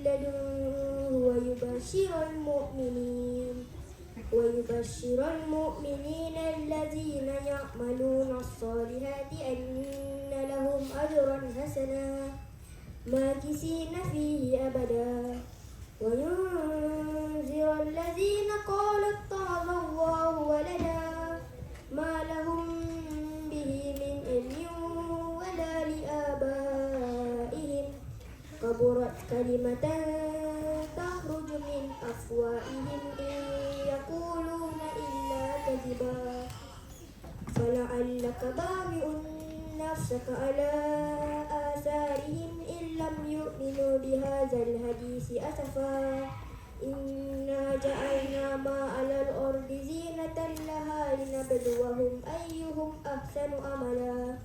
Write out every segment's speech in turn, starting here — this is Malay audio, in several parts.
لدنه ويبشر المؤمنين الذين يعملون الصالحات أن لهم أجرا حسنا ماكثين فيه أبدا وينذر الذين قالوا اتخذ الله ولدا ما لهم به من علم ولا لآبائهم كبرت كلمة تخرج من أفواههم إن يقولون إلا كذبا فلعلك باخع نفسك على آثارهم إن لم يؤمنوا بهذا الحديث أسفا إنا جعلنا ما على الأرض زينة لها لنبلوهم أيهم أحسن عملا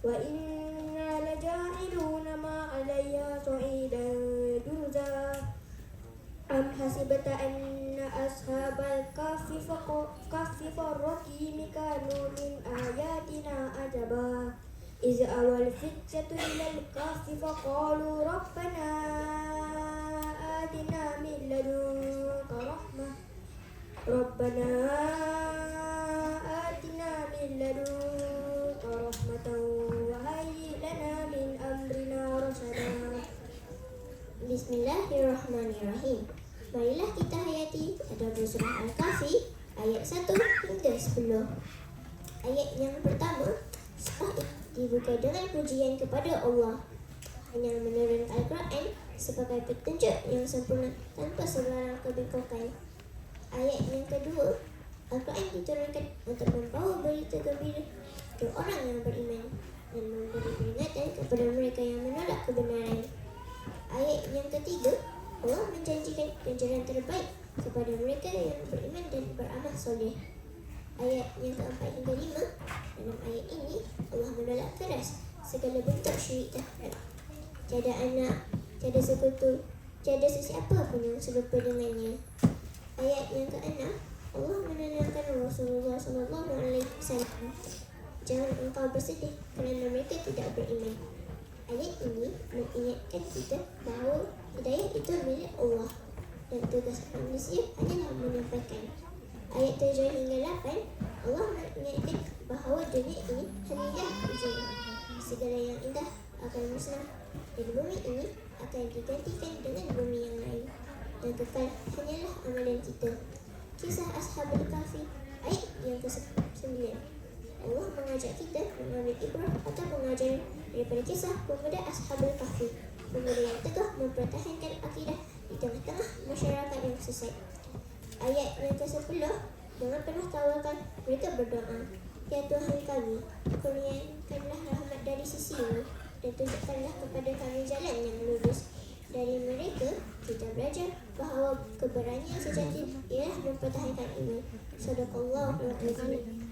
وإنا لجاعلون ما عليها صعيدا جرزا أم حسبت أن أصحاب الكهف والرقيم كانوا من آياتنا عجبا إذ أوى الفتية إلى الكهف فقالوا ربنا آتنا من لدنك رحمة وهيئ لنا من أمرنا رشدا. Bismillahirrahmanirrahim. Marilah kita hayati tadabbur surah Al-Kahfi ayat 1 hingga 10. Ayat yang pertama, surah dibuka dengan pujian kepada Allah yang menurunkan Al-Quran sebagai petunjuk yang sempurna tanpa sebarang kebengkokan. Ayat yang kedua, Al-Quran diturunkan untuk membawa berita gembira ke orang yang beriman dan memberi peringatan kepada mereka yang menolak kebenaran. Ayat yang ketiga, Allah menjanjikan ganjaran terbaik kepada mereka yang beriman dan beramal soleh. Ayat yang keempat hingga 5, dalam ayat ini Allah menolak keras segala bentuk syirik tahrib. Tiada anak, tiada sekutu, tiada sesiapa pun yang serupa dengannya. Ayat yang ke-6, Allah menenangkan Rasulullah SAW. Jangan engkau bersedih kerana mereka tidak beriman. Ayat ini mengingatkan kita bahawa hidayah itu milik Allah dan tugas manusia hanyalah menyampaikan. Ayat 7 hingga 8, Allah mengingatkan bahawa dunia ini hanyalah ujian. Segala yang indah akan musnah dan bumi ini akan digantikan dengan bumi yang lain dan kekal hanyalah amalan kita. Kisah Ashabul Kahfi ayat yang ke-9. Allah mengajak kita mengambil ibrah atau pengajaran daripada kisah pemuda Ashabul Kahfi, pemuda yang teguh mempertahankan akidah di tengah-tengah masyarakat yang sesat. Ayat yang ke-10, dengan penuh tawakal mereka berdoa, Ya Tuhan kami, kurniakanlah rahmat dari sisi-Mu dan tunjukkanlah kepada kami jalan yang lurus. Dari mereka kita belajar bahawa keberanian sejati ialah mempertahankan iman. Sadaqallahul Azim.